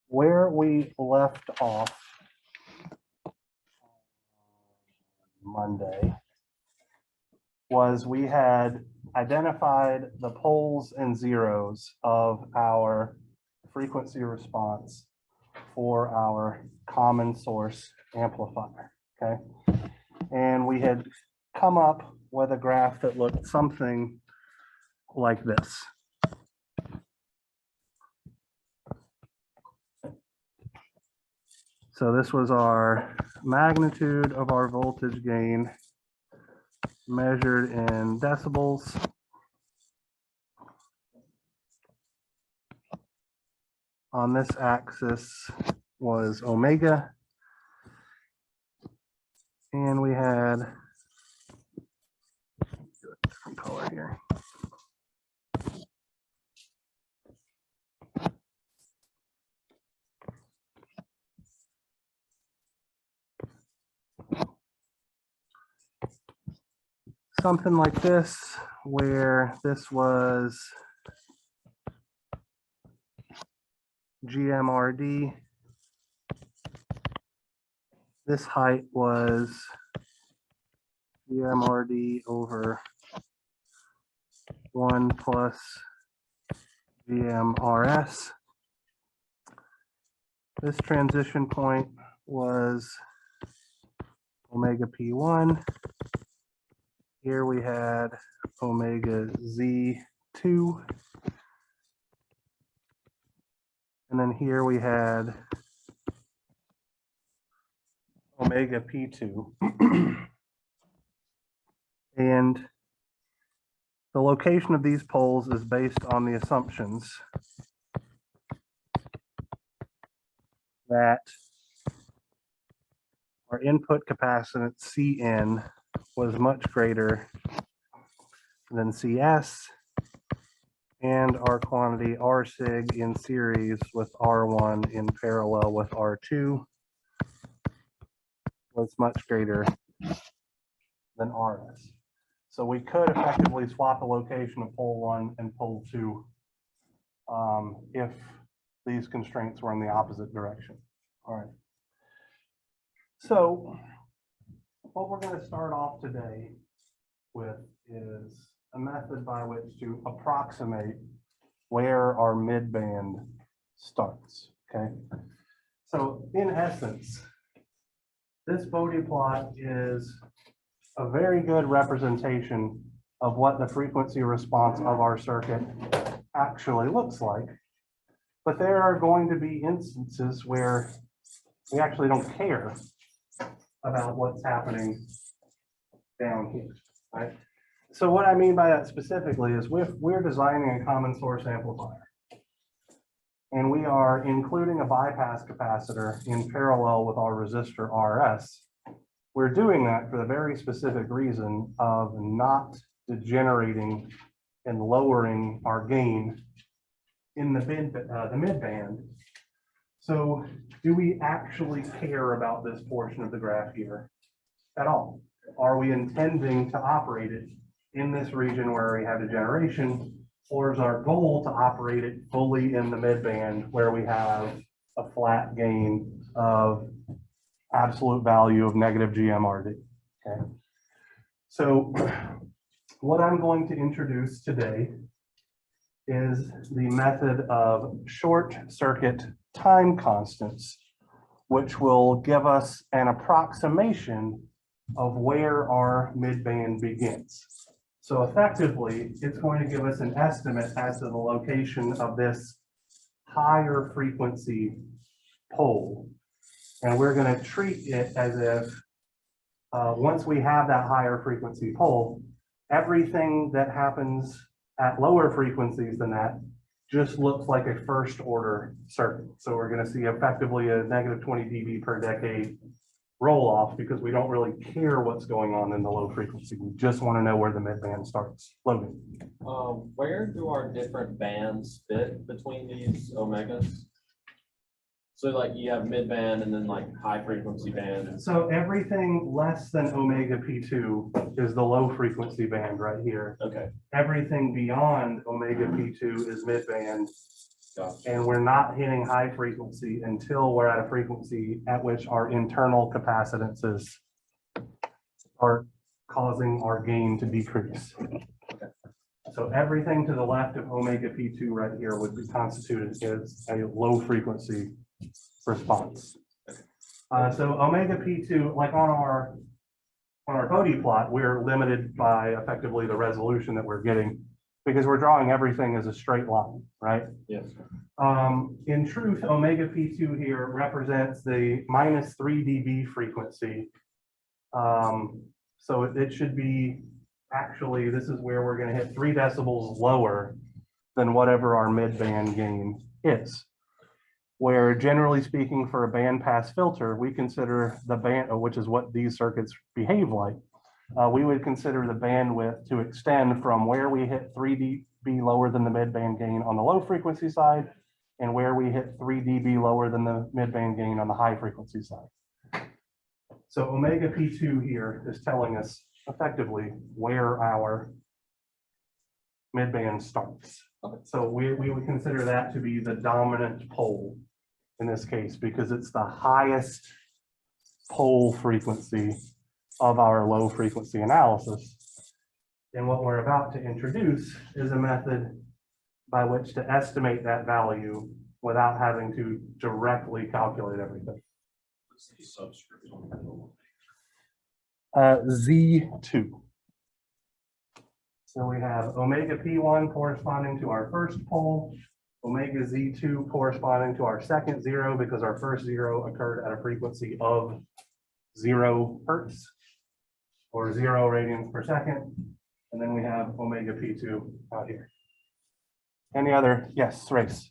where we left off Monday was we had identified the poles and zeros of our frequency response for our common source amplifier, okay? And we had come up with a graph that looked something like this. So this was our magnitude of our voltage gain measured in decibels. On this axis was omega. And we had a different color here. Something like this, where this was GMRD. This height was GMRD over 1 plus GMRS. This transition point was omega P1. Here we had omega Z2. And then here we had omega P2. And the location of these poles is based on the assumptions that our input capacitance Cn was much greater than Cs, and our quantity R sig in series with R1 in parallel with R2 was much greater than RS. So we could effectively swap the location of pole 1 and pole 2 if these constraints were in the opposite direction. All right. So what we're going to start off today with is a method by which to approximate where our midband starts, okay? So in essence, this Bode plot is a very good representation of what the frequency response of our circuit actually looks like. But there are going to be instances where we actually don't care about what's happening down here, right? So what I mean by that specifically is we're designing a common source amplifier, and we are including a bypass capacitor in parallel with our resistor RS. We're doing that for the very specific reason of not degenerating and lowering our gain in the midband. So do we actually care about this portion of the graph here at all? Are we intending to operate it in this region where we have degeneration, or is our goal to operate it fully in the midband where we have a flat gain of absolute value of negative GMRD? Okay. So what I'm going to introduce today is the method of short circuit time constants, which will give us an approximation of where our midband begins. So effectively, it's going to give us an estimate as to the location of this higher frequency pole. And we're going to treat it as if once we have that higher frequency pole, everything that happens at lower frequencies than that just looks like a first order circuit. So we're going to see effectively a negative 20 dB per decade roll off because we don't really care what's going on in the low frequency. We just want to know where the midband starts loading. Where do our different bands fit between these omegas? So like you have midband and then like high frequency band. So everything less than omega P2 is the low frequency band right here. Okay. Everything beyond omega P2 is midband. Gotcha. And we're not hitting high frequency until we're at a frequency at which our internal capacitances are causing our gain to decrease. So everything to the left of omega P2 right here would be constituted as a low frequency response. So omega P2, like on our Bode plot, we're limited by effectively the resolution that we're getting because we're drawing everything as a straight line, right? Yes. In truth, omega P2 here represents the -3 dB frequency. So it should be, actually, this is where we're going to hit 3 decibels lower than whatever our mid-band gain is. Where generally speaking, for a bandpass filter, we consider the band, which is what these circuits behave like. We would consider the bandwidth to extend from where we hit 3 dB lower than the mid-band gain on the low frequency side and where we hit 3 dB lower than the mid-band gain on the high frequency side. So omega P2 here is telling us effectively where our mid-band starts. So we would consider that to be the dominant pole in this case, because it's the highest pole frequency of our low frequency analysis. And what we're about to introduce is a method by which to estimate that value without having to directly calculate everything. Z2. So we have omega P1 corresponding to our first pole, omega Z2 corresponding to our second zero, because our first zero occurred at a frequency of 0 hertz or 0 radians per second. And then we have omega P2 out here. Any other? Yes, Race.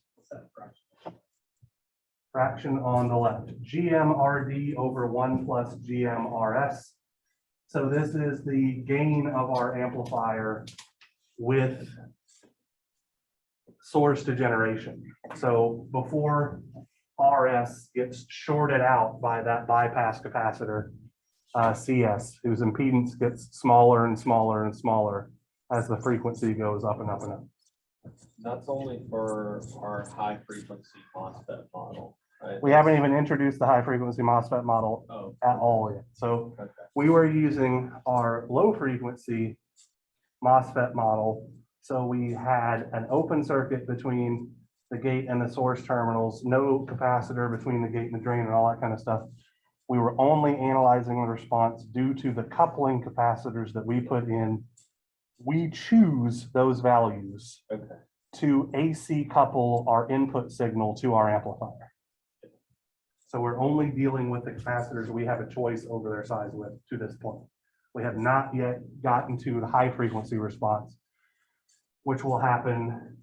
Fraction on the left, GMRD over 1 plus GMRS. So this is the gain of our amplifier with source to generation. So before RS gets shorted out by that bypass capacitor, CS, whose impedance gets smaller and smaller and smaller as the frequency goes up and up and up. That's only for our high frequency MOSFET model, right? We haven't even introduced the high frequency MOSFET model at all yet. So we were using our low frequency MOSFET model. So we had an open circuit between the gate and the source terminals, no capacitor between the gate and the drain and all that kind of stuff. We were only analyzing the response due to the coupling capacitors that we put in. We choose those values to AC couple our input signal to our amplifier. So we're only dealing with the capacitors we have a choice over their size with to this point. We have not yet gotten to the high frequency response, which will happen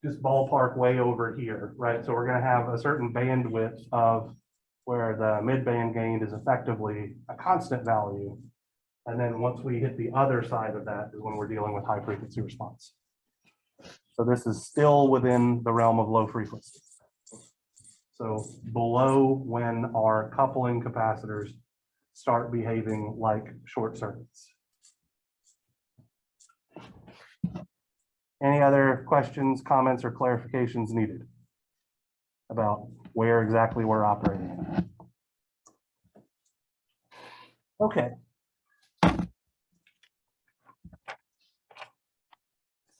just ballpark way over here, right? So we're going to have a certain bandwidth of where the mid-band gain is effectively a constant value. And then once we hit the other side of that is when we're dealing with high frequency response. So this is still within the realm of low frequency. So below when our coupling capacitors start behaving like short circuits. Any other questions, comments, or clarifications needed about where exactly we're operating? Okay.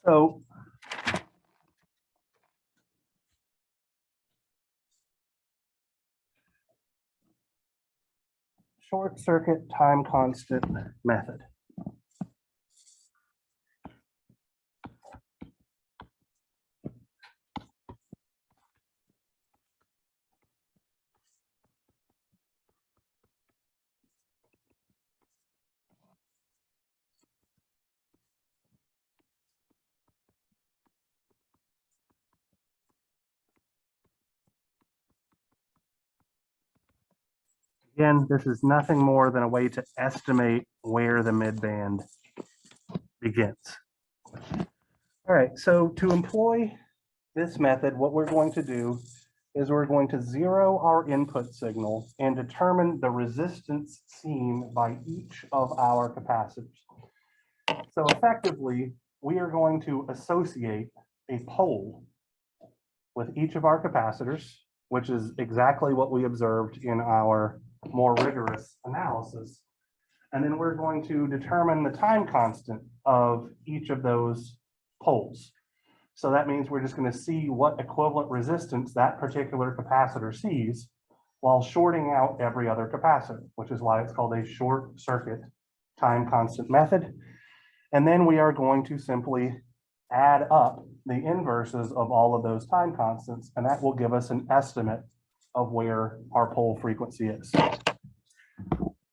So short circuit time constant method. Again, this is nothing more than a way to estimate where the midband begins. All right, so to employ this method, what we're going to do is we're going to zero our input signal and determine the resistance seen by each of our capacitors. So effectively, we are going to associate a pole with each of our capacitors, which is exactly what we observed in our more rigorous analysis. And then we're going to determine the time constant of each of those poles. So that means we're just going to see what equivalent resistance that particular capacitor sees while shorting out every other capacitor, which is why it's called a short circuit time constant method. And then we are going to simply add up the inverses of all of those time constants, and that will give us an estimate of where our pole frequency is.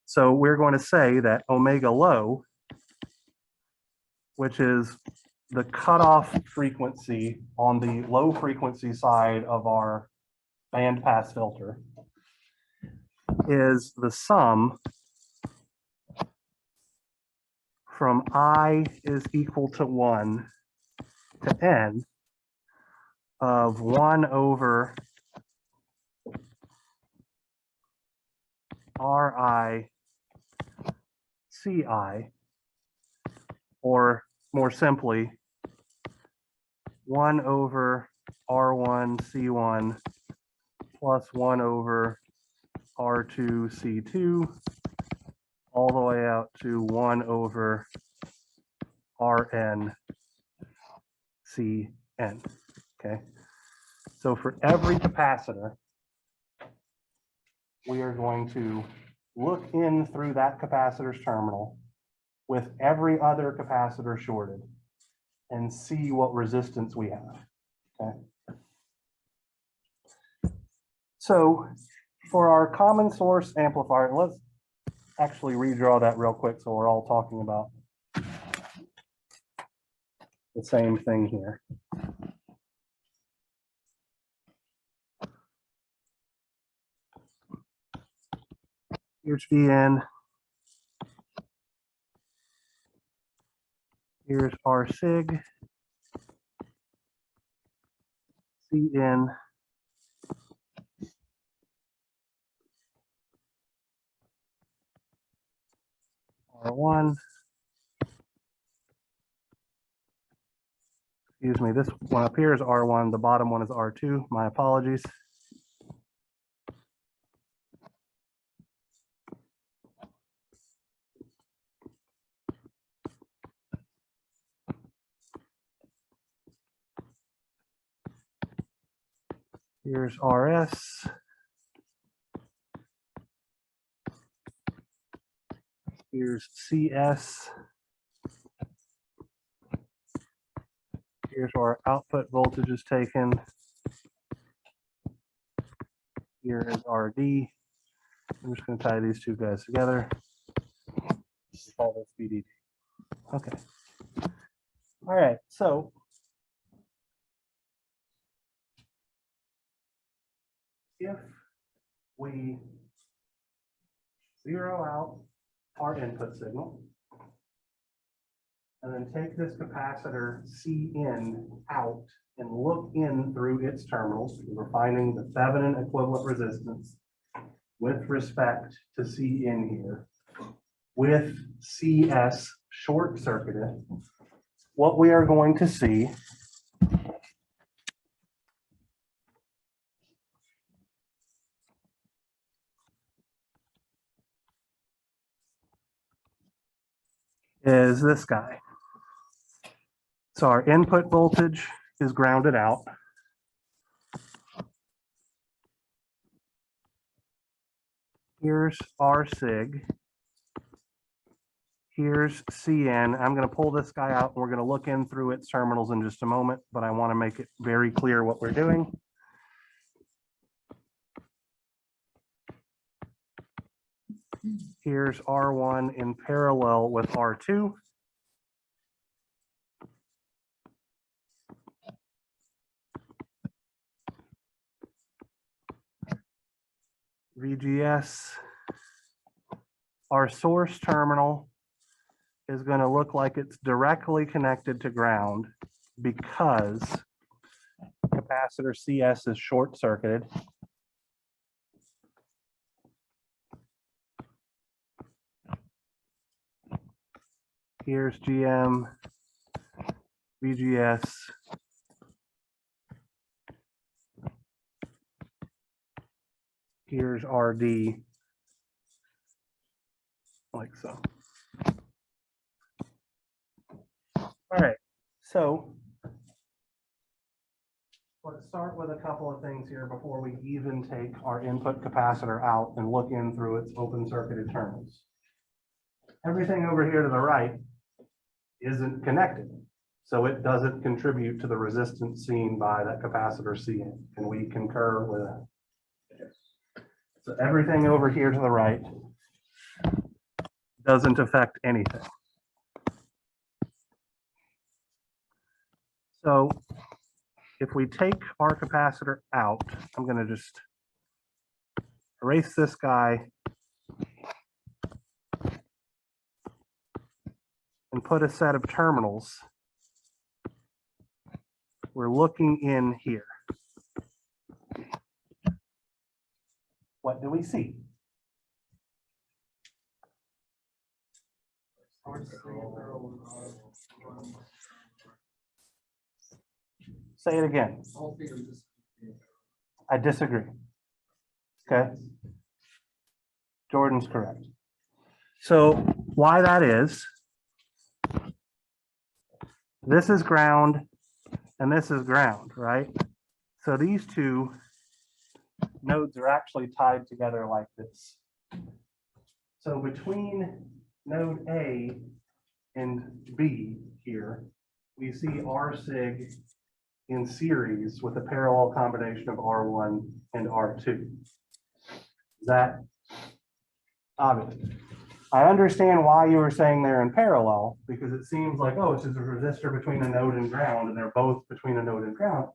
So we're going to say that omega low, which is the cutoff frequency on the low frequency side of our band pass filter, is the sum from I is equal to 1 to n of 1 over Ri Ci, or more simply, 1 over R1 C1 plus 1 over R2 C2, all the way out to 1 over Rn Cn. Okay, so for every capacitor, we are going to look in through that capacitor's terminal with every other capacitor shorted and see what resistance we have. Okay. So for our common source amplifier, let's actually redraw that real quick so we're all talking about the same thing here. Here's Vn. Here's R sig. Cn. R1. Excuse me, this one up here is R1, the bottom one is R2. My apologies. Here's RS. Here's CS. Here's where our output voltage is taken. Here is RD. I'm just going to tie these two guys together. Call this VDD. Okay. All right. So if we zero out our input signal and then take this capacitor Cn out and look in through its terminals, we're finding the Thevenin equivalent resistance with respect to Cn here, with CS short circuited, what we are going to see is this guy. So our input voltage is grounded out. Here's R sig. Here's Cn. I'm going to pull this guy out and we're going to look in through its terminals in just a moment, but I want to make it very clear what we're doing. Here's R1 in parallel with R2. VGS. Our source terminal is going to look like it's directly connected to ground because capacitor CS is short circuited. Here's GM, VGS. Here's RD, like so. All right, so let's start with a couple of things here before we even take our input capacitor out and look in through its open circuited terminals. Everything over here to the right isn't connected, so it doesn't contribute to the resistance seen by that capacitor Cn. Can we concur with that? So everything over here to the right doesn't affect anything. So if we take our capacitor out, I'm going to just erase this guy and put a set of terminals. We're looking in here. What do we see? Say it again. I disagree. Okay. Jordan's correct. So why that is, this is ground and this is ground, right? So these two nodes are actually tied together like this. So between node A and B here, we see R sig in series with a parallel combination of R1 and R2. Is that obvious? I understand why you were saying they're in parallel, because it seems like, oh, it's just a resistor between a node and ground, and they're both between a node and ground,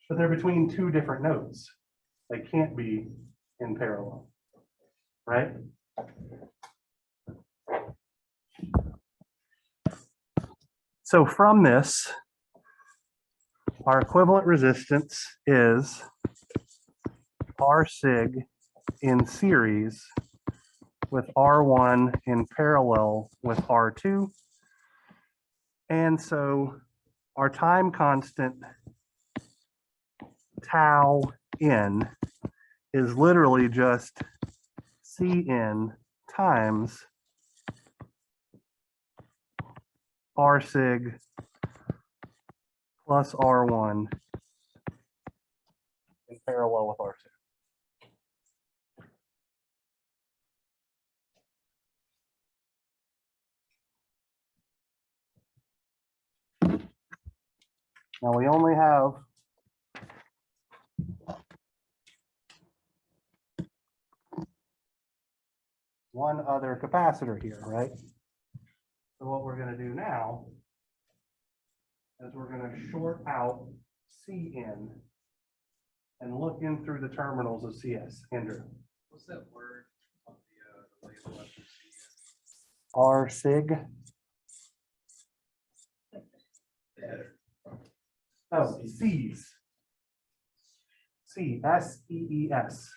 but they're between two different nodes. They can't be in parallel, right? So from this, our equivalent resistance is R sig in series with R1 in parallel with R2. And so our time constant tau n is literally just Cn times R sig plus R1 in parallel with R2. Now we only have one other capacitor here, right? So what we're going to do now is we're going to short out Cn and look in through the terminals of CS. Andrew. What's that word on the label after R sig. Oh, C's. C, S-E-E-S.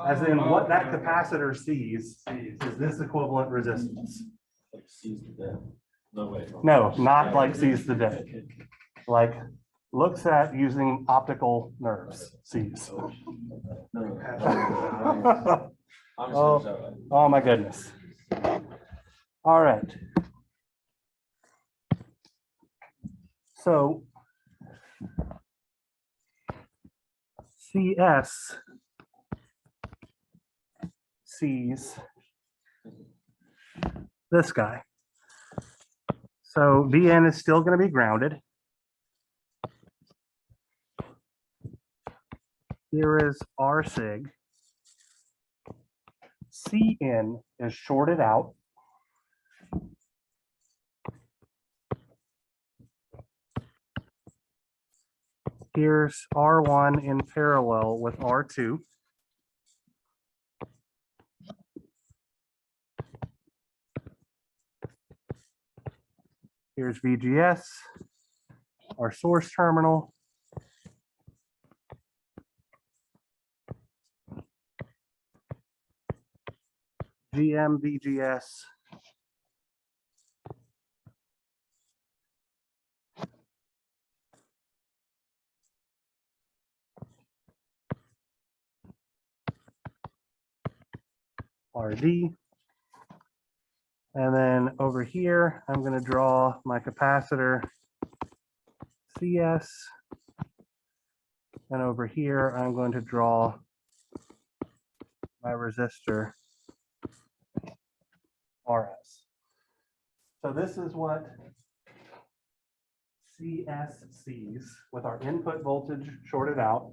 As in what that capacitor sees is this equivalent resistance. Like sees the death. No way. No, not like sees the day. Like looks at using optical nerves, sees. No. I'm Oh, just gonna oh my goodness. All right. So CS sees this guy. So VN is still going to be grounded. Here is R sig. Cn is shorted out. Here's R1 in parallel with R2. Here's VGS, our source terminal. GM VGS. RD. And then over here, I'm going to draw my capacitor CS. And over here, I'm going to draw my resistor RS. So this is what CS sees with our input voltage shorted out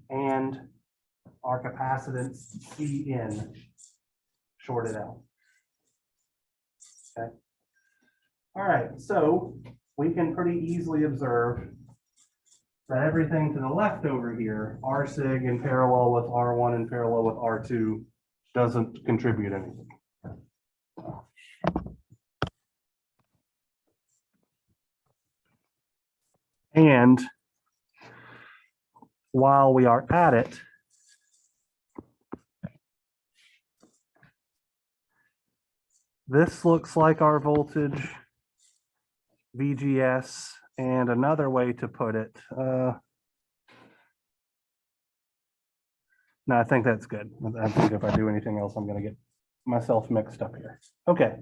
and our capacitance CN shorted out. Okay. All right, so we can pretty easily observe that everything to the left over here, R sig in parallel with R1 in parallel with R2, doesn't contribute anything. And while we are at it, this looks like our voltage VGS, and another way to put it, no, I think that's good. I think if I do anything else, I'm going to get myself mixed up here. Okay.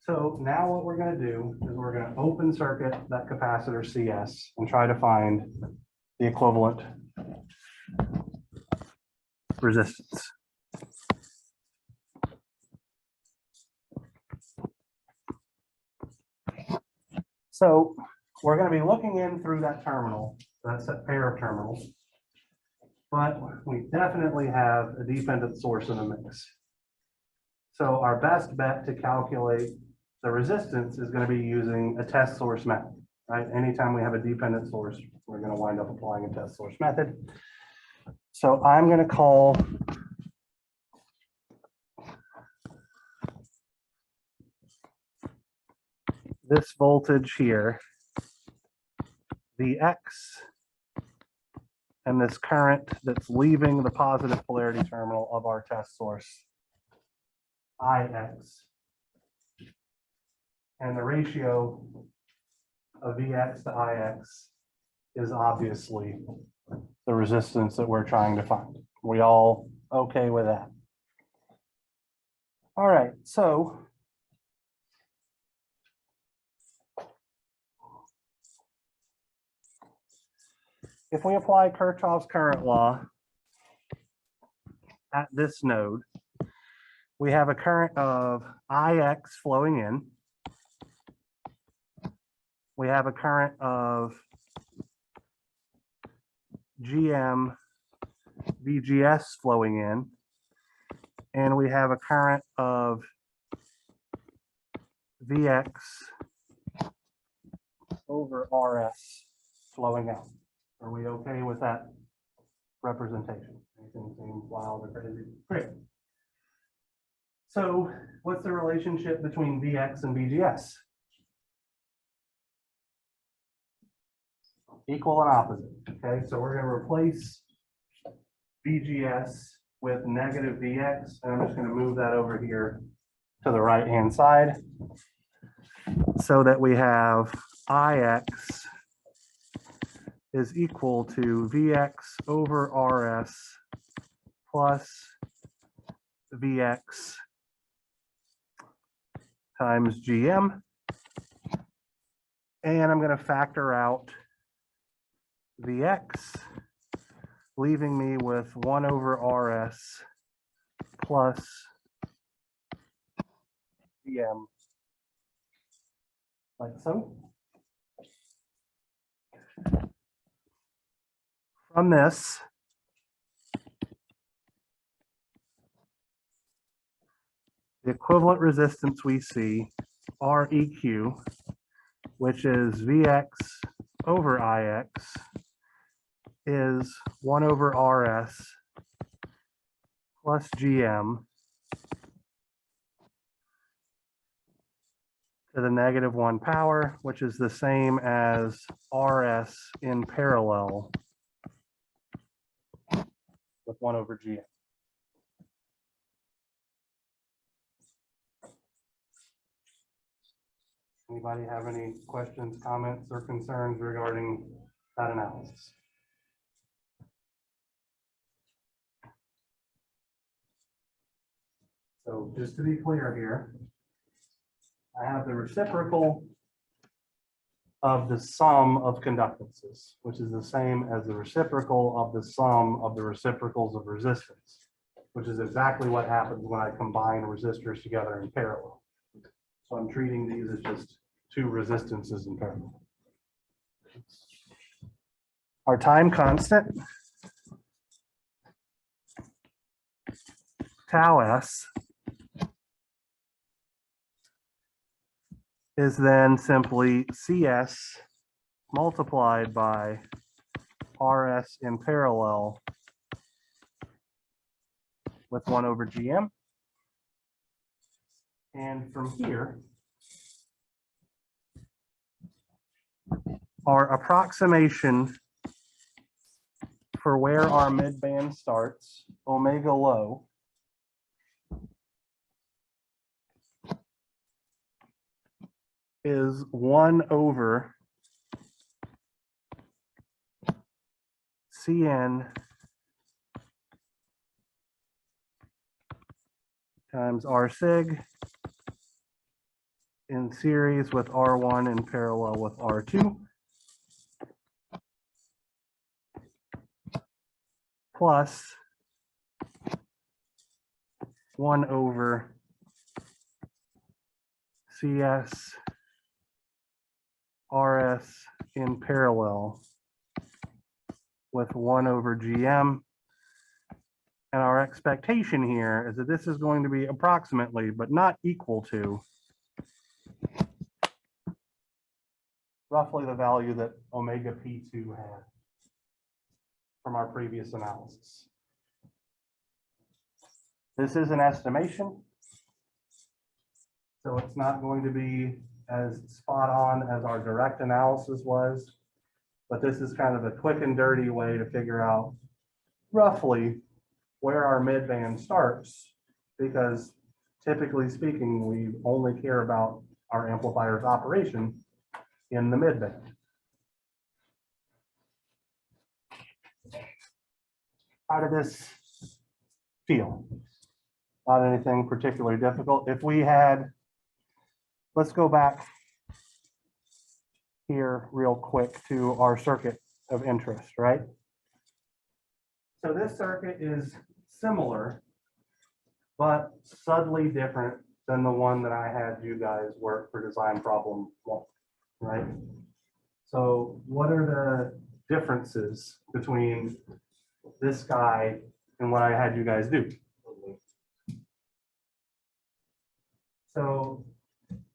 So now what we're going to do is we're going to open circuit that capacitor CS and try to find the equivalent resistance. So we're going to be looking in through that terminal. That's that pair of terminals. But we definitely have a dependent source in the mix. So our best bet to calculate the resistance is going to be using a test source method, right? Anytime we have a dependent source, we're going to wind up applying a test source method. So I'm going to call this voltage here Vx, and this current that's leaving the positive polarity terminal of our test source Ix. And the ratio of Vx to Ix is obviously the resistance that we're trying to find. We all okay with that? All right, so if we apply Kirchhoff's current law at this node, we have a current of Ix flowing in. We have a current of GM VGS flowing in. And we have a current of Vx over Rs flowing out. Are we okay with that representation? Anything seems wild or crazy? Great. So what's the relationship between Vx and VGS? Equal and opposite. Okay, so we're going to replace VGS with negative Vx, and I'm just going to move that over here to the right hand side so that we have Ix is equal to Vx over Rs plus Vx times GM. And I'm going to factor out Vx, leaving me with 1 over Rs plus Vm, like so. From this, the equivalent resistance we see, Req, which is Vx over Ix, is 1 over Rs plus GM to the -1 power, which is the same as Rs in parallel with 1 over GM. Anybody have any questions, comments, or concerns regarding that analysis? So just to be clear here, I have the reciprocal of the sum of conductances, which is the same as the reciprocal of the sum of the reciprocals of resistance, which is exactly what happens when I combine resistors together in parallel. So I'm treating these as just two resistances in parallel. Our time constant, tau s, is then simply CS multiplied by RS in parallel with 1 over GM. And from here, our approximation for where our midband starts, omega low, is 1 over CN times R sig in series with R1 in parallel with R2 plus 1 over CS RS in parallel with 1 over GM. And our expectation here is that this is going to be approximately, but not equal to, roughly the value that omega P2 had from our previous analysis. This is an estimation, so it's not going to be as spot on as our direct analysis was, but this is kind of a quick and dirty way to figure out roughly where our midband starts, because typically speaking, we only care about our amplifier's operation in the midband. How did this feel? Not anything particularly difficult. If we had, let's go back here real quick to our circuit of interest, right? So this circuit is similar, but subtly different than the one that I had you guys work for design problem 1, right? So what are the differences between this guy and what I had you guys do? So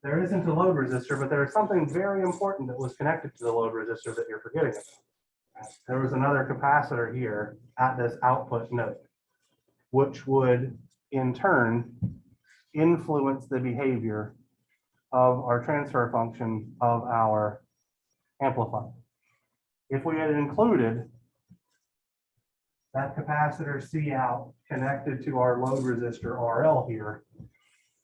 there isn't a load resistor, but there is something very important that was connected to the load resistor that you're forgetting about. There was another capacitor here at this output node, which would in turn influence the behavior of our transfer function of our amplifier. If we had included that capacitor C out connected to our load resistor RL here,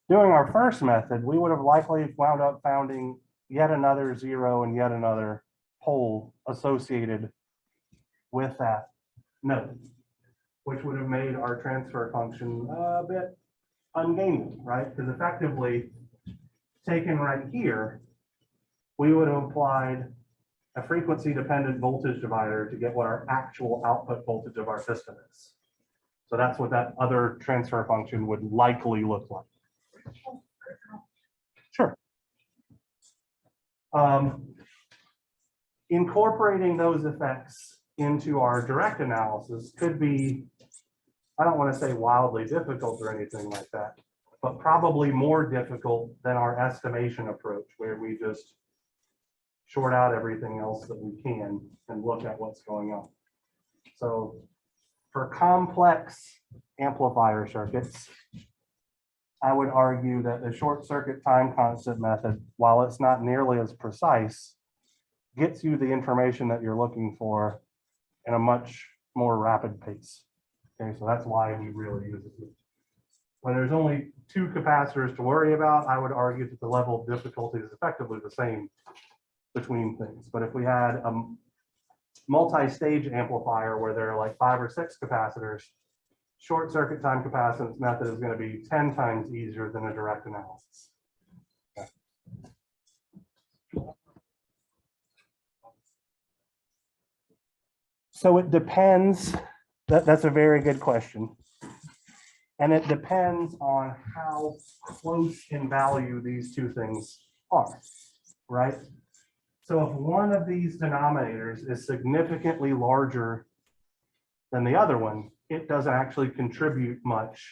doing our first method, we would have likely wound up finding yet another 0 and yet another pole associated with that node, which would have made our transfer function a bit ungainly, right? Because effectively, taken right here, we would have applied a frequency-dependent voltage divider to get what our actual output voltage of our system is. So that's what that other transfer function would likely look like. Sure. Incorporating those effects into our direct analysis could be, I don't want to say wildly difficult or anything like that, but probably more difficult than our estimation approach, where we just short out everything else that we can and look at what's going on. So for complex amplifier circuits, I would argue that the short circuit time constant method, while it's not nearly as precise, gets you the information that you're looking for in a much more rapid pace. Okay, so that's why we really use it. When there's only 2 capacitors to worry about, I would argue that the level of difficulty is effectively the same between things. But if we had a multi-stage amplifier where there are like 5 or 6 capacitors, short circuit time capacitance method is going to be 10 times easier than a direct analysis. Okay. So it depends. That's a very good question. And it depends on how close in value these two things are, right? So if one of these denominators is significantly larger than the other one, it doesn't actually contribute much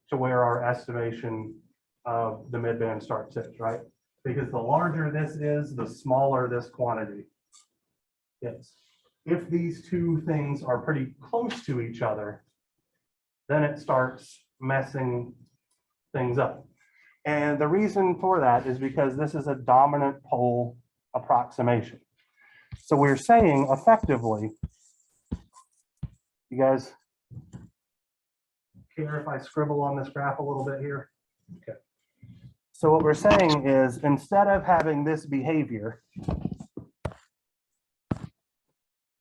to where our estimation of the midband starts is, right? Because the larger this is, the smaller this quantity is. If these two things are pretty close to each other, then it starts messing things up. And the reason for that is because this is a dominant pole approximation. So we're saying effectively, you guys care if I scribble on this graph a little bit here? Okay. So what we're saying is instead of having this behavior,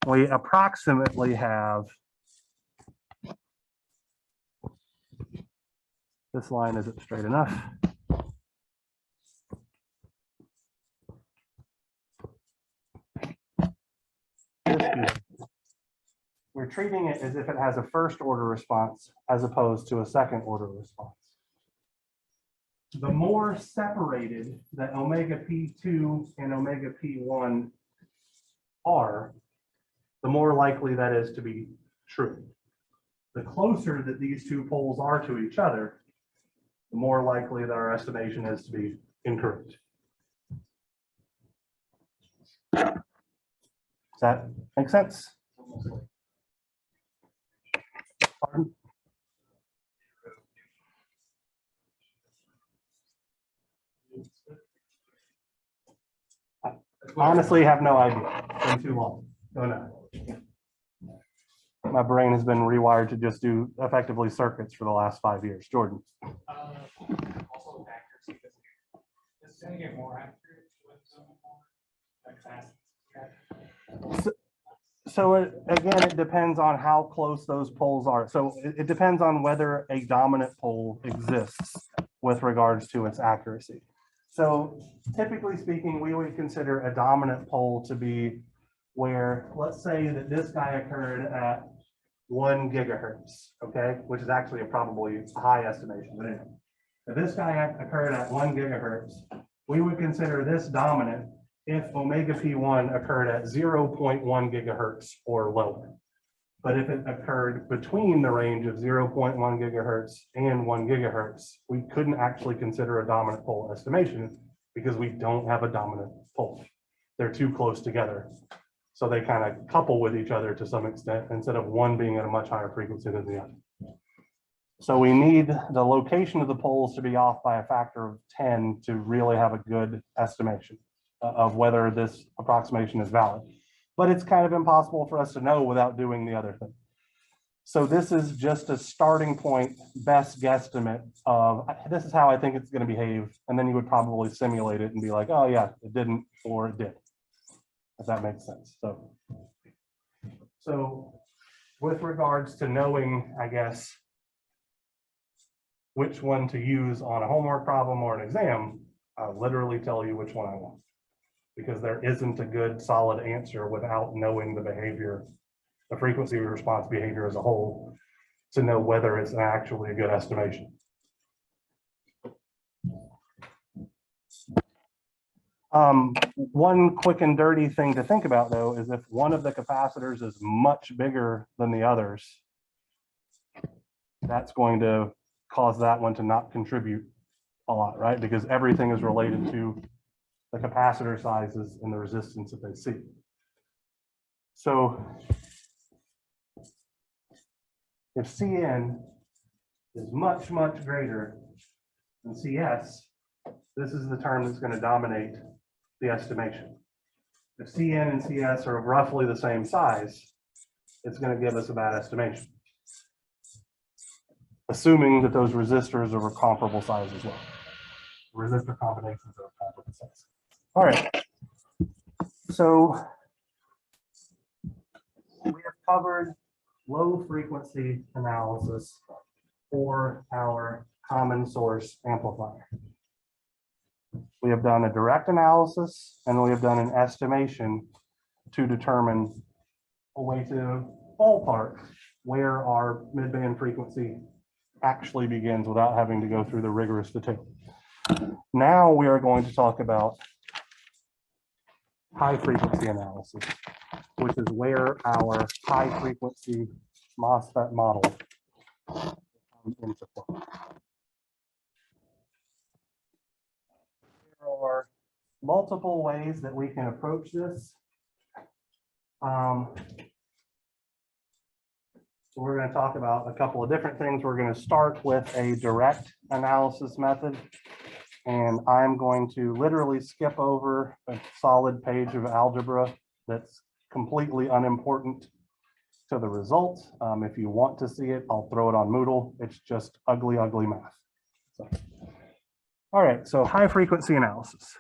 we approximately have, this line isn't straight enough. We're treating it as if it has a first order response as opposed to a second order response. The more separated that omega P2 and omega P1 are, the more likely that is to be true. The closer that these two poles are to each other, the more likely that our estimation is to be incorrect. Does that make sense? Pardon? I honestly have no idea. It's been too long. Don't know. My brain has been rewired to just do effectively circuits for the last 5 years. Jordan. Also accuracy, does it get more accurate with some more capacity? So again, it depends on how close those poles are. So it depends on whether a dominant pole exists with regards to its accuracy. So typically speaking, we would consider a dominant pole to be where, let's say that this guy occurred at 1 gigahertz, okay, which is actually a probably high estimation, but anyway. If this guy occurred at 1 gigahertz, we would consider this dominant if omega P1 occurred at 0.1 gigahertz or lower. But if it occurred between the range of 0.1 gigahertz and 1 gigahertz, we couldn't actually consider a dominant pole estimation because we don't have a dominant pole. They're too close together. So they kind of couple with each other to some extent, instead of one being at a much higher frequency than the other. So we need the location of the poles to be off by a factor of 10 to really have a good estimation of whether this approximation is valid. But it's kind of impossible for us to know without doing the other thing. So this is just a starting point, best guesstimate of this is how I think it's going to behave. And then you would probably simulate it and be like, oh yeah, it didn't, or it did. If that makes sense. So with regards to knowing, I guess, which one to use on a homework problem or an exam, I'll literally tell you which one I want. Because there isn't a good solid answer without knowing the behavior, the frequency response behavior as a whole, to know whether it's actually a good estimation. One quick and dirty thing to think about though, is if one of the capacitors is much bigger than the others, that's going to cause that one to not contribute a lot, right? Because everything is related to the capacitor sizes and the resistance that they see. So if Cn is much, much greater than Cs, this is the term that's going to dominate the estimation. If Cn and Cs are roughly the same size, it's going to give us a bad estimation, assuming that those resistors are a comparable size as well. Resistor combinations are comparable size. All right. So we have covered low frequency analysis for our common source amplifier. We have done a direct analysis and we have done an estimation to determine a way to ballpark where our midband frequency actually begins without having to go through the rigorous detail. Now we are going to talk about high frequency analysis, which is where our high frequency MOSFET model comes into play. There are multiple ways that we can approach this. We're going to talk about a couple of different things. We're going to start with a direct analysis method. And I'm going to literally skip over a solid page of algebra that's completely unimportant to the results. If you want to see it, I'll throw it on Moodle. It's just ugly, ugly math. So, all right, so high frequency analysis.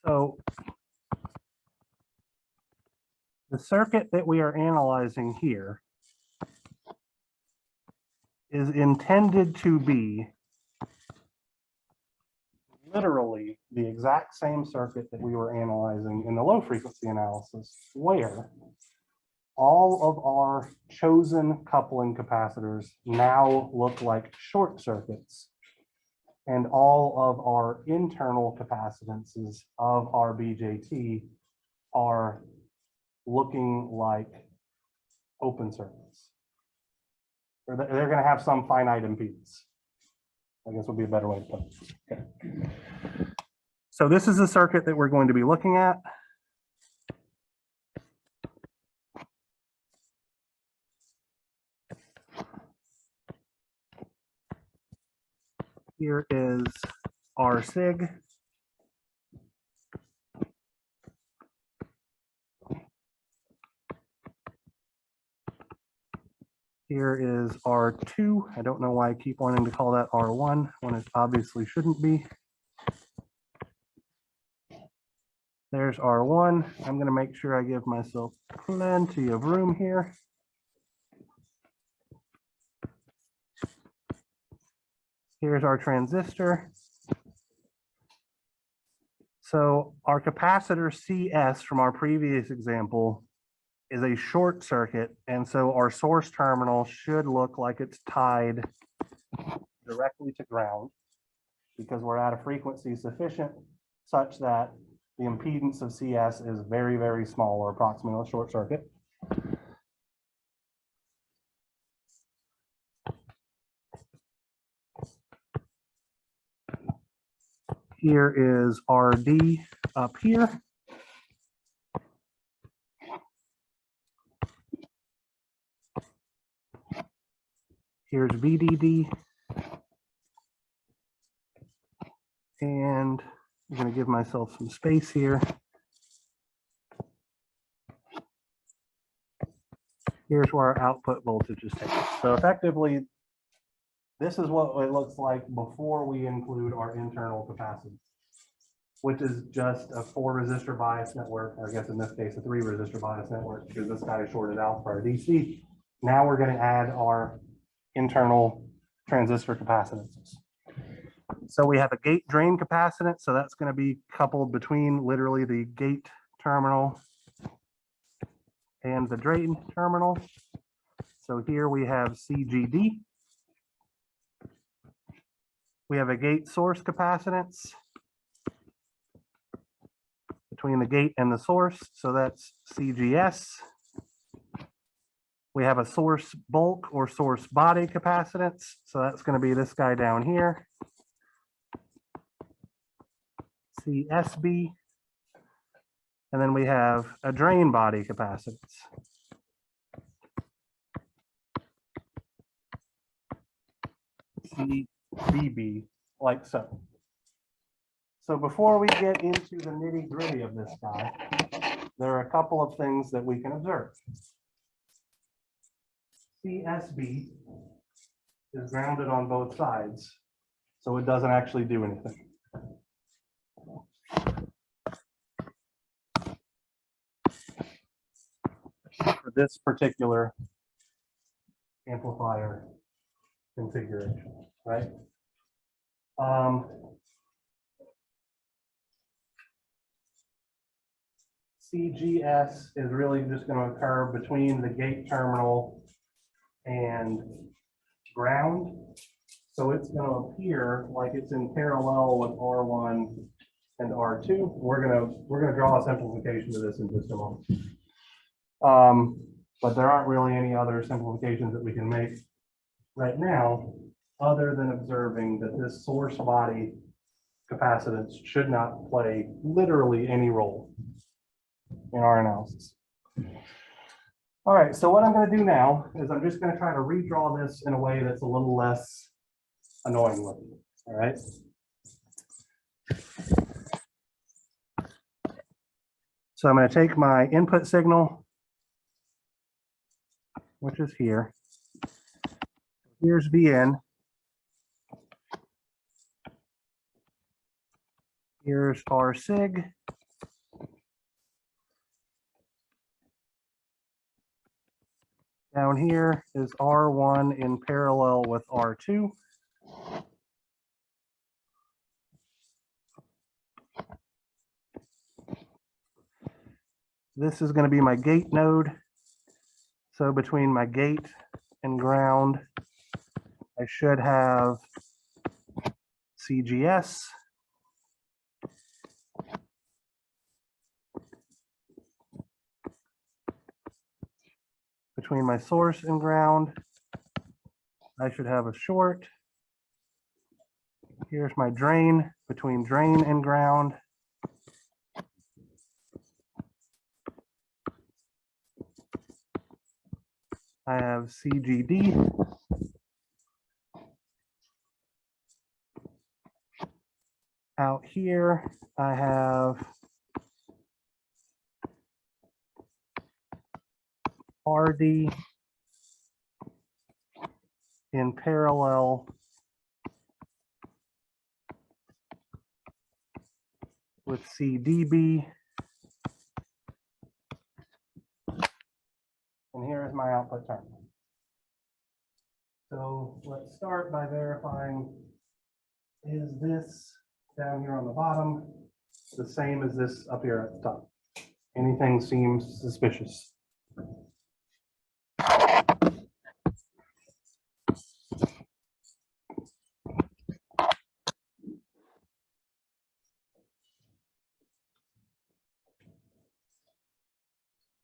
So the circuit that we are analyzing here is intended to be literally the exact same circuit that we were analyzing in the low frequency analysis, where all of our chosen coupling capacitors now look like short circuits, and all of our internal capacitances of our BJT are looking like open circuits. Or they're going to have some finite impedance, I guess would be a better way to put it. Okay. So this is the circuit that we're going to be looking at. Here is our SIG. Here is R2. I don't know why I keep wanting to call that R1 when it obviously shouldn't be. There's R1. I'm going to make sure I give myself plenty of room here. Here's our transistor. So our capacitor CS from our previous example is a short circuit, and so our source terminal should look like it's tied directly to ground because we're at a frequency sufficient such that the impedance of CS is very, very small, or approximately a short circuit. Here is RD up here. Here's VDD. And I'm going to give myself some space here. Here's where our output voltage is taken. So effectively, this is what it looks like before we include our internal capacitance, which is just a 4 resistor bias network, or I guess in this case, a 3 resistor bias network, because this guy is shorted out for our DC. Now we're going to add our internal transistor capacitances. So we have a gate drain capacitance, so that's going to be coupled between literally the gate terminal and the drain terminal. So here we have CGD. We have a gate source capacitance between the gate and the source, so that's CGS. We have a source bulk or source body capacitance, so that's going to be this guy down here. CSB. And then we have a drain body capacitance. AC dB, like so. So before we get into the nitty gritty of this guy, there are a couple of things that we can observe. CSB is grounded on both sides, so it doesn't actually do anything. For this particular amplifier configuration, right? CGS is really just going to occur between the gate terminal and ground. So it's going to appear like it's in parallel with R1 and R2. We're going to draw a simplification to this in just a moment. But there aren't really any other simplifications that we can make right now, other than observing that this source body capacitance should not play literally any role in our analysis. All right, so what I'm going to do now is I'm just going to try to redraw this in a way that's a little less annoying looking. All right. So I'm going to take my input signal, which is here. Here's VN. Here's R sig. Down here is R1 in parallel with R2. This is going to be my gate node. So between my gate and ground, I should have CGS. Between my source and ground, I should have a short. Here's my drain. Between drain and ground, I have CGD. Out here, I have RD in parallel with CDB. And here is my output terminal. So let's start by verifying, is this down here on the bottom the same as this up here at the top? Anything seems suspicious?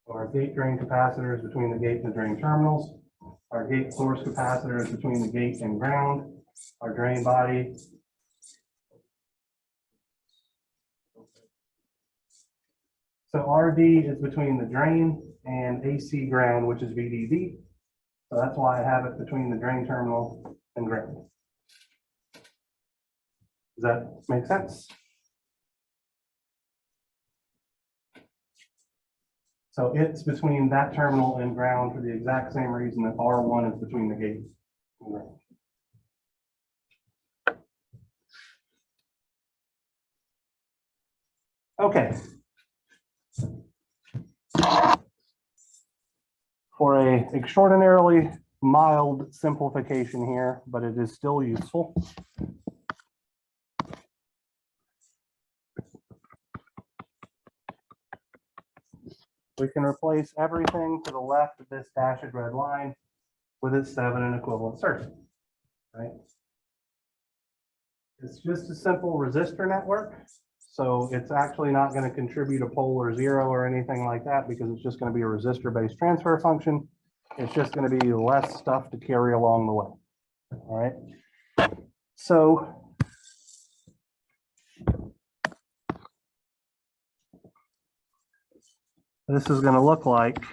Our gate drain capacitor is between the gate and the drain terminals. Our gate source capacitor is between the gate and ground. Our drain body. So RD is between the drain and AC ground, which is VDD. So that's why I have it between the drain terminal and ground. Does that make sense? So it's between that terminal and ground for the exact same reason that R1 is between the gate and ground. Okay. For a extraordinarily mild simplification here, but it is still useful. We can replace everything to the left of this dashed red line with its Thevenin equivalent circuit, right? It's just a simple resistor network. So it's actually not going to contribute a polar zero or anything like that because it's just going to be a resistor-based transfer function. It's just going to be less stuff to carry along the way. All right. So this is going to look like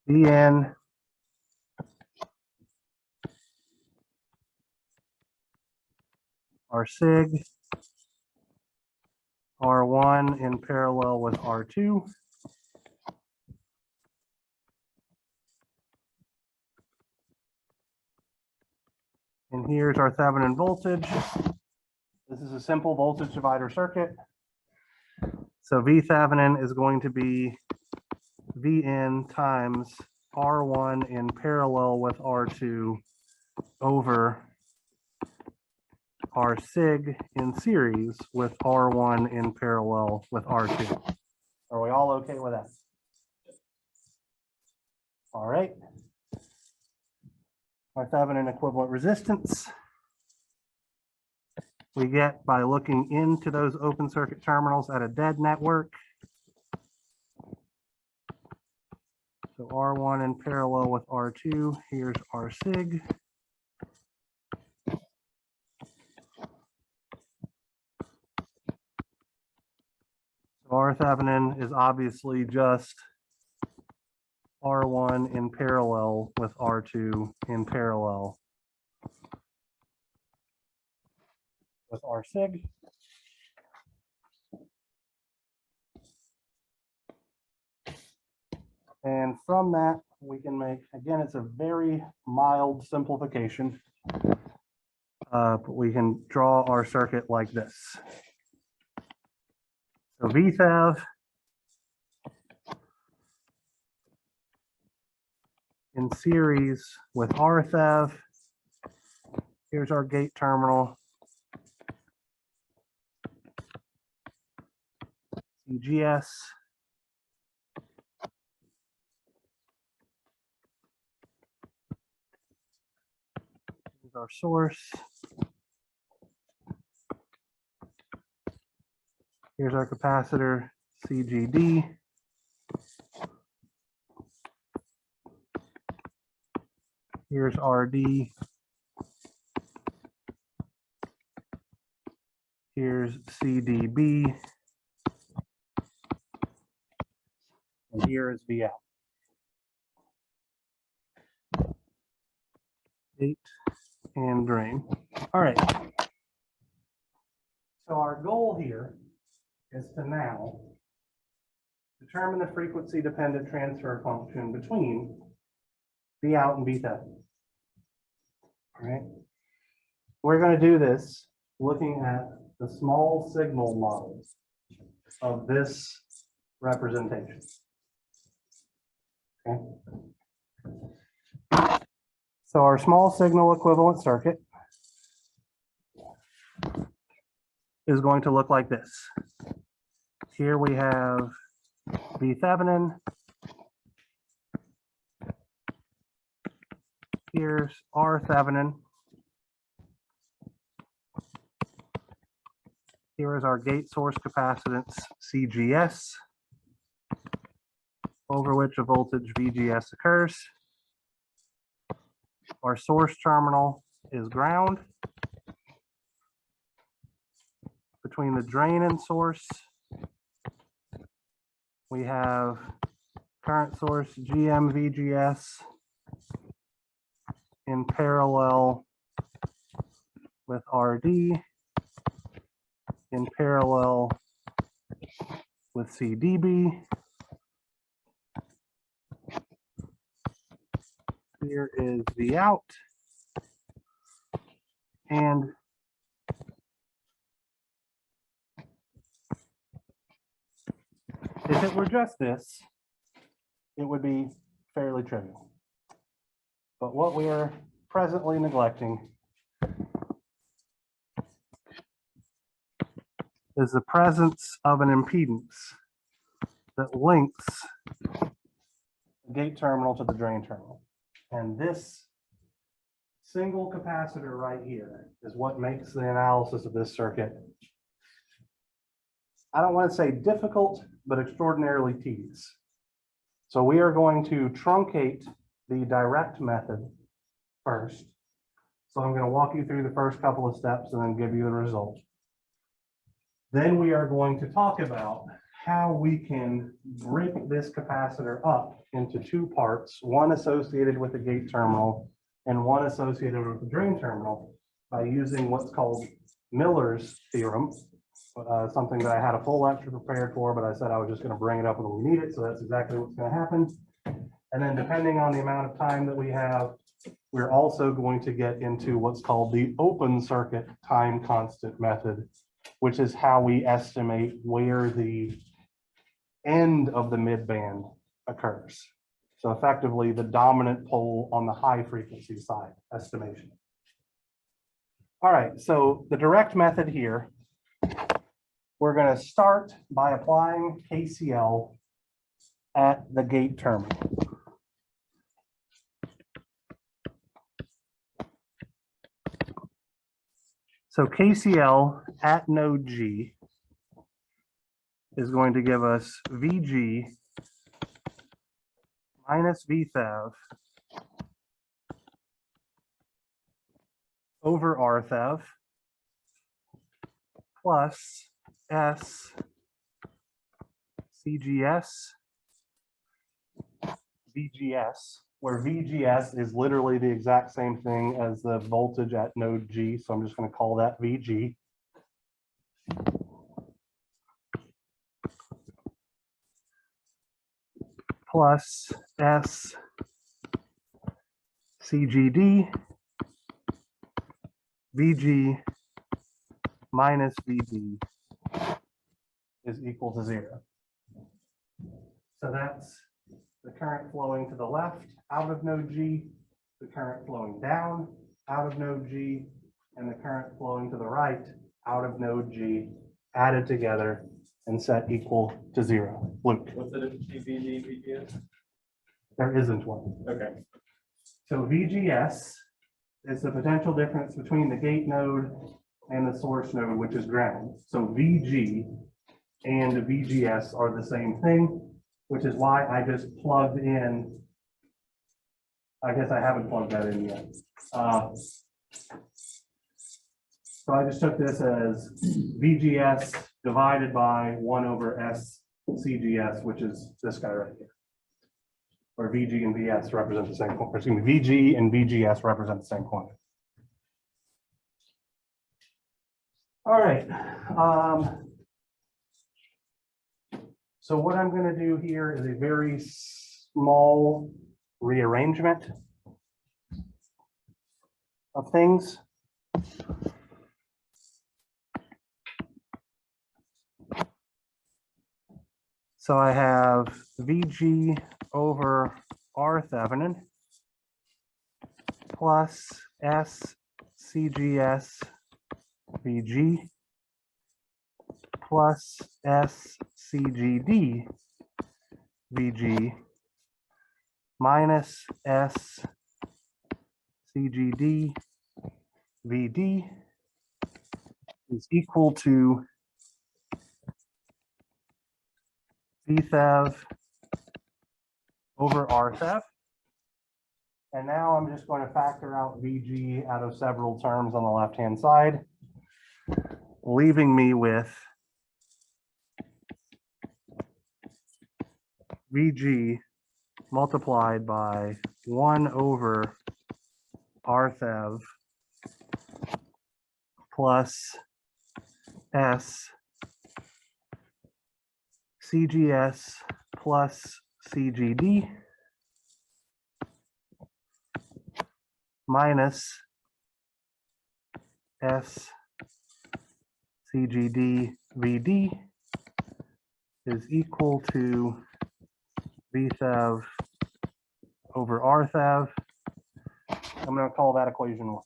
Vn our SIG, R1 in parallel with R2. And here's our Thevenin voltage. This is a simple voltage divider circuit. So V Thevenin is going to be Vn times R1 in parallel with R2 over R SIG in series with R1 in parallel with R2. Are we all okay with that? All right. Our Thevenin equivalent resistance we get by looking into those open circuit terminals at a dead network. So R1 in parallel with R2, here's R SIG. So R Thevenin is obviously just R1 in parallel with R2 in parallel with R SIG. And from that, we can make, again, it's a very mild simplification. But we can draw our circuit like this. So VThev in series with RThev. Here's our gate terminal. CGS. Here's our source. Here's our capacitor, CGD. Here's RD. Here's CDB. And here is V out. 8 and drain. All right. So our goal here is to now determine the frequency dependent transfer function between V out and V Thev. All right. We're going to do this looking at the small signal model of this representation. Okay. So our small signal equivalent circuit is going to look like this. Here we have V Thevenin. Here's R Thevenin. Here is our gate source capacitance CGS, over which a voltage VGS occurs. Our source terminal is ground. Between the drain and source, we have current source GM VGS in parallel with RD, in parallel with CDB. Here is V out. And if it were just this, it would be fairly trivial. But what we are presently neglecting is the presence of an impedance that links the gate terminal to the drain terminal. And this single capacitor right here is what makes the analysis of this circuit, I don't want to say difficult, but extraordinarily tedious. So we are going to truncate the direct method first. So I'm going to walk you through the first couple of steps and then give you the result. Then we are going to talk about how we can break this capacitor up into two parts, one associated with the gate terminal and one associated with the drain terminal, by using what's called Miller's theorem, something that I had a full lecture prepared for, but I said I was just going to bring it up when we need it. So that's exactly what's going to happen. And then depending on the amount of time that we have, we're also going to get into what's called the open circuit time constant method, which is how we estimate where the end of the midband occurs. So effectively the dominant pole on the high frequency side estimation. All right, so the direct method here, we're going to start by applying KCL at the gate terminal. So KCL at node G is going to give us VG minus VThev over RThev plus S CGS VGS, where VGS is literally the exact same thing as the voltage at node G. So I'm just going to call that VG. Plus S CGD VG minus VD is equal to 0. So that's the current flowing to the left out of node G, the current flowing down out of node G, and the current flowing to the right out of node G added together and set equal to 0. Luke, What's the difference between VG and VGS? there isn't one. Okay. So VGS is the potential difference between the gate node and the source node, which is ground. So VG and VGS are the same thing, which is why I just plugged in. I guess I haven't plugged that in yet. So I just took this as VGS divided by 1 over S CGS, which is this guy right here. Where VG and VS represent the same, excuse me, VG and VGS represent the same quantity. All right. So what I'm going to do here is a very small rearrangement of things. So I have VG over R Thevenin plus S CGS VG plus S CGD VG minus S CGD VD is equal to VThev over RThev. And now I'm just going to factor out VG out of several terms on the left-hand side, leaving me with VG multiplied by 1 over RThev plus S CGS plus CGD minus S CGD VD is equal to VThev over RThev. I'm going to call that equation 1.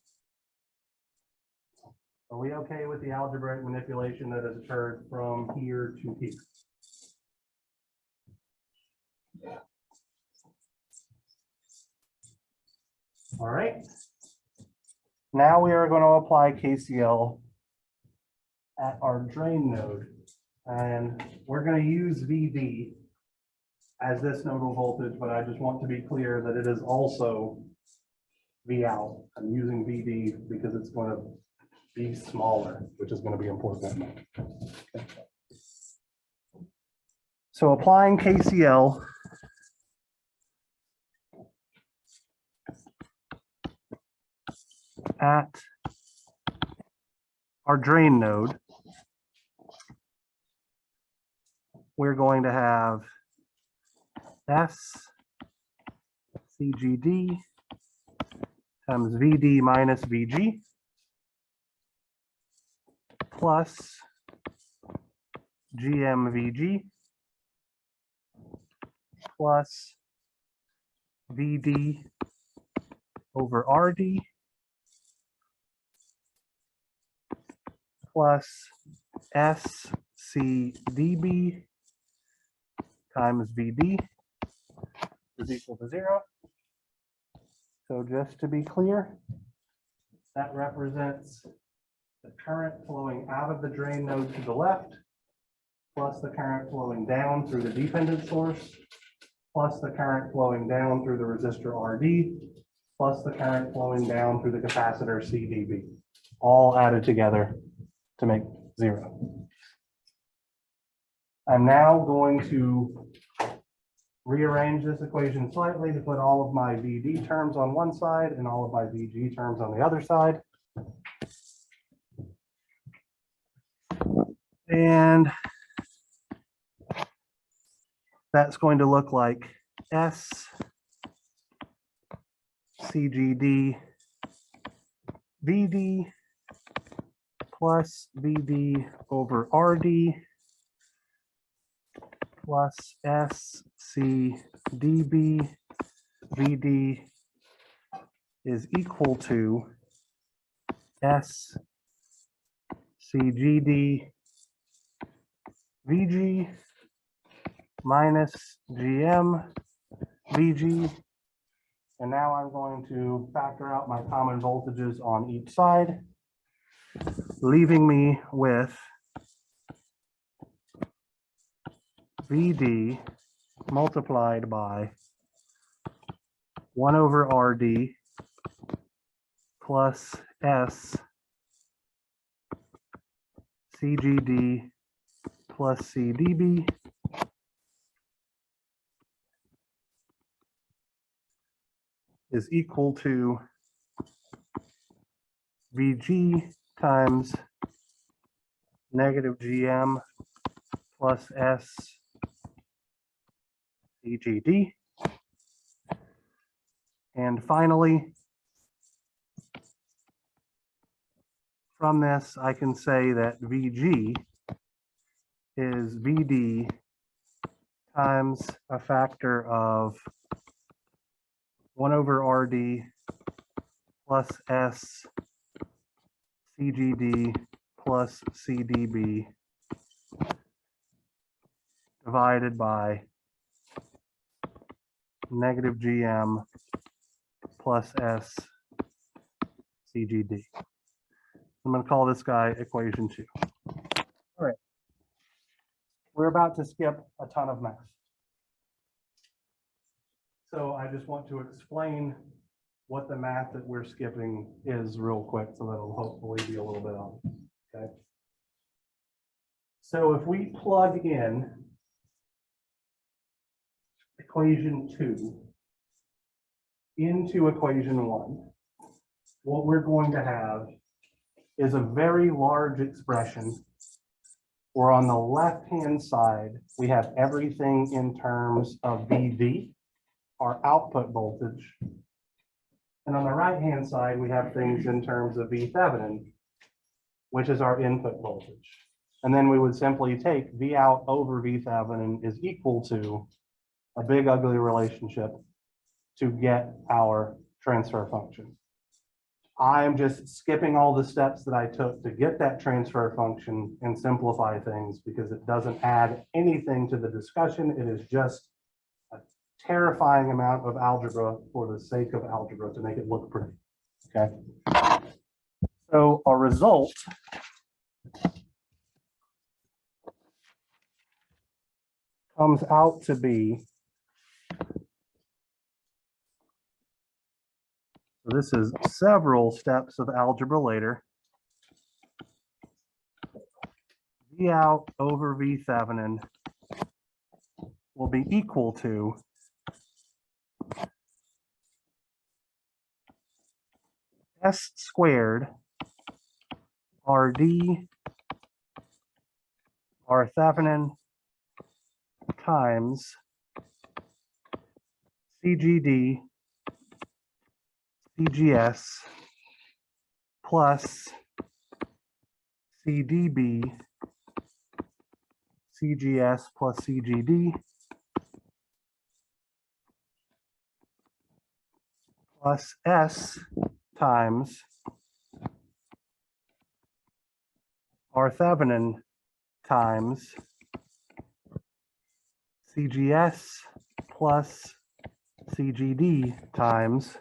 Are we okay with the algebraic manipulation that has occurred from here to here? All right. Now we are going to apply KCL at our drain node, and we're going to use VD as this nodal voltage, but I just want to be clear that it is also V out. I'm using VD because it's going to be smaller, which is going to be important. So applying KCL at our drain node, we're going to have S CGD times VD minus VG plus GMVG plus VD over RD plus SCDB times VD is equal to 0. So just to be clear, that represents the current flowing out of the drain node to the left, plus the current flowing down through the dependent source, plus the current flowing down through the resistor RD, plus the current flowing down through the capacitor CDB, all added together to make 0. I'm now going to rearrange this equation slightly to put all of my VD terms on one side and all of my VG terms on the other side. And that's going to look like S CGD VD plus VD over RD plus SCDB VD is equal to SCGD VG minus GM VG. And now I'm going to factor out my common voltages on each side, leaving me with VD multiplied by 1 over RD plus S CGD plus CDB is equal to VG times negative GM plus S CGD. And finally, from this, I can say that VG is VD times a factor of 1 over RD plus S CGD plus CDB divided by negative GM plus S CGD. I'm going to call this guy equation 2. All right. We're about to skip a ton of math. So I just want to explain what the math that we're skipping is real quick, so that'll hopefully be a little bit on. Okay. So if we plug in equation 2 into equation 1, what we're going to have is a very large expression where on the left-hand side, we have everything in terms of VV, our output voltage. And on the right-hand side, we have things in terms of V Thevenin, which is our input voltage. And then we would simply take V out over V Thevenin is equal to a big ugly relationship to get our transfer function. I'm just skipping all the steps that I took to get that transfer function and simplify things because it doesn't add anything to the discussion. It is just a terrifying amount of algebra for the sake of algebra to make it look pretty. Okay. So a result comes out to be, so this is several steps of algebra later, V out over V Thevenin will be equal to S squared RD R Thevenin times CGD CGS plus CDB CGS plus CGD plus S times R Thevenin times CGS plus CGD times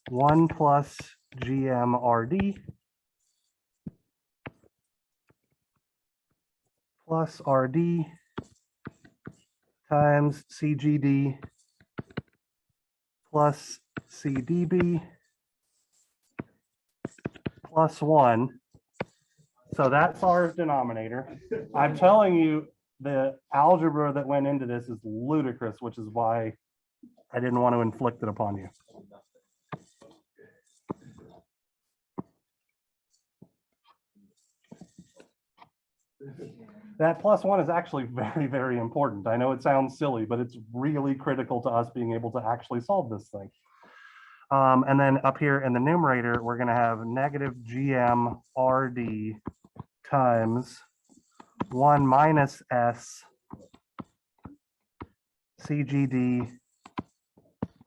1 plus GMRD plus RD times CGD plus CDB plus 1. So that's our denominator. I'm telling you, the algebra that went into this is ludicrous, which is why I didn't want to inflict it upon you. That plus 1 is actually very, very important. I know it sounds silly, but it's really critical to us being able to actually solve this thing. And then up here in the numerator, we're going to have negative GM RD times 1 minus S CGD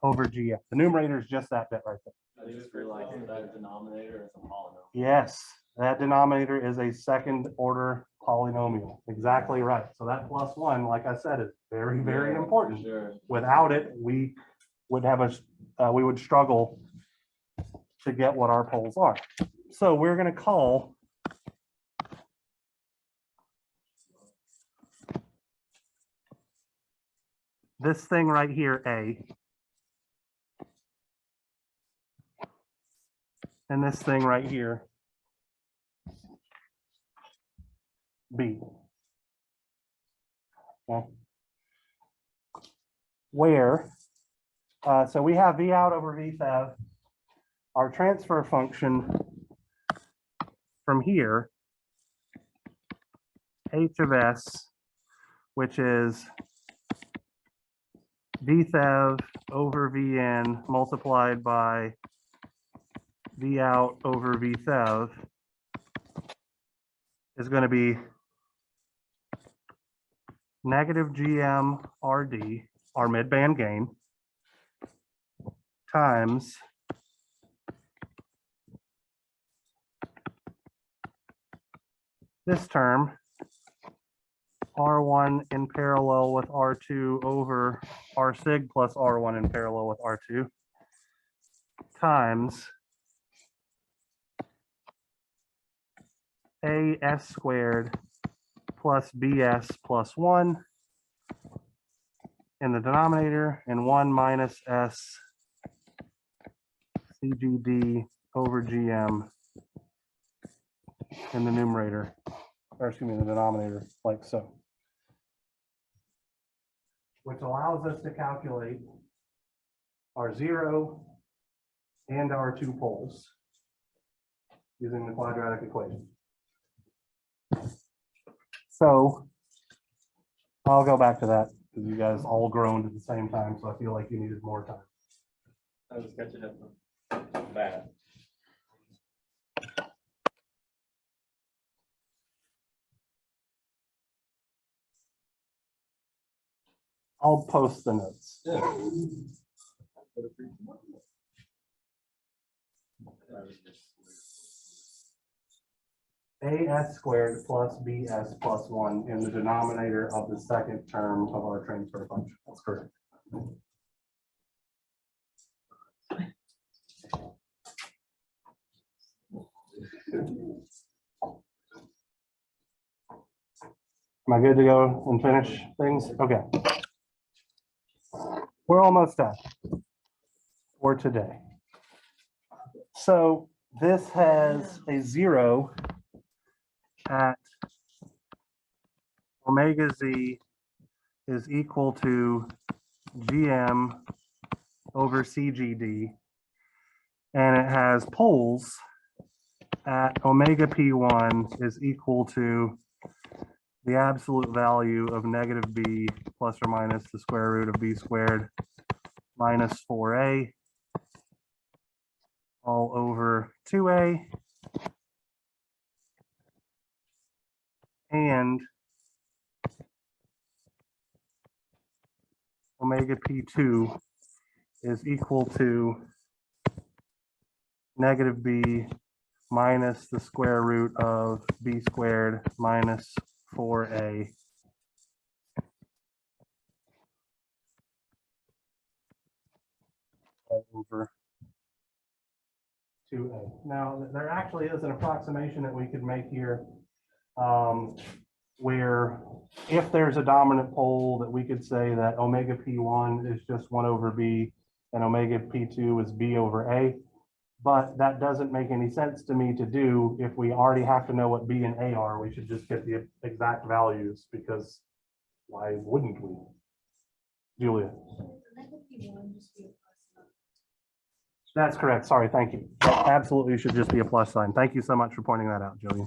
over GF. The numerator is just that bit right there. I just realized that denominator is a polynomial. Yes, that denominator is a second order polynomial. Exactly right. So that plus 1, like I said, is very, very important. Sure. Without it, we would have we would struggle to get what our poles are. So we're going to call this thing right here A, and this thing right here B. Okay. Where, so we have V out over V Thev. Our transfer function from here, H of S, which is V Thev over Vn multiplied by V out over V Thev, is going to be negative GM RD, our midband gain, times this term, R1 in parallel with R2 over R sig plus R1 in parallel with R2, times AS squared plus BS plus 1 in the denominator, and 1 minus S CGD over GM in the numerator, or excuse me, the denominator, like so. Which allows us to calculate our 0 and our 2 poles using the quadratic equation. So I'll go back to that because you guys all groaned at the same time, so I feel like you needed more time. I was catching up. Bad. I'll post the notes. AS squared plus BS plus 1 in the denominator of the second term of our transfer function. That's correct. Am I good to go and finish things? Okay. We're almost done for today. So this has a 0 at omega z is equal to GM over CGD, and it has poles at omega P1 is equal to the absolute value of negative B plus or minus the square root of B squared minus 4A all over 2A. And omega P2 is equal to negative B minus the square root of B squared minus 4A all over 2A. Now, there actually is an approximation that we could make here, where if there's a dominant pole, that we could say that omega P1 is just 1 over B and omega P2 is B over A. But that doesn't make any sense to me to do if we already have to know what B and A are. We should just get the exact values, because why wouldn't we? Julia. That's correct. Sorry, thank you. That absolutely should just be a plus sign. Thank you so much for pointing that out, Julia.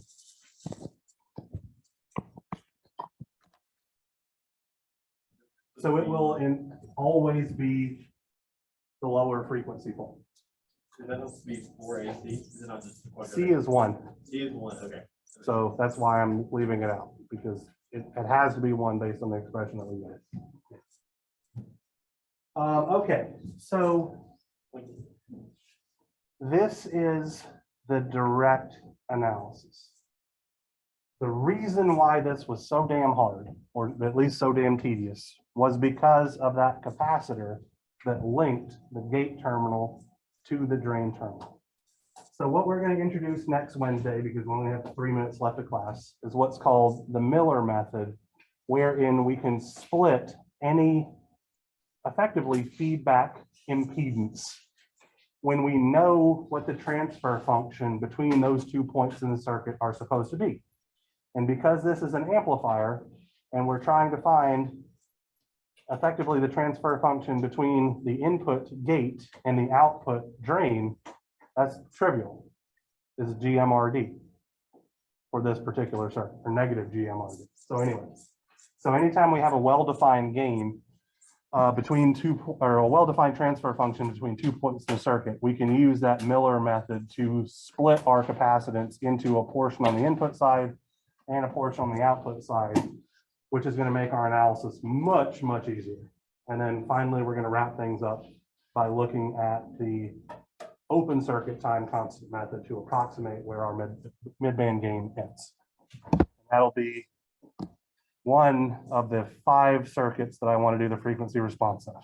So it will always be the lower frequency pole. Is that supposed to be 4AC? Is it not just C is 1. C is 1, okay. So that's why I'm leaving it out, because it has to be 1 based on the expression that we made. Okay, so this is the direct analysis. The reason why this was so damn hard, or at least so damn tedious, was because of that capacitor that linked the gate terminal to the drain terminal. So what we're going to introduce next Wednesday, because we only have 3 minutes left of class, is what's called the Miller method, wherein we can split any effectively feedback impedance when we know what the transfer function between those 2 points in the circuit are supposed to be. And because this is an amplifier, and we're trying to find effectively the transfer function between the input gate and the output drain, that's trivial. This is GMRD for this particular circuit, or negative GMRD. So anyway, so anytime we have a well-defined gain between or a well-defined transfer function between 2 points in the circuit, we can use that Miller method to split our capacitance into a portion on the input side and a portion on the output side, which is going to make our analysis much, much easier. And then finally, we're going to wrap things up by looking at the open circuit time constant method to approximate where our mid-band gain ends. That'll be one of the 5 circuits that I want to do the frequency response of.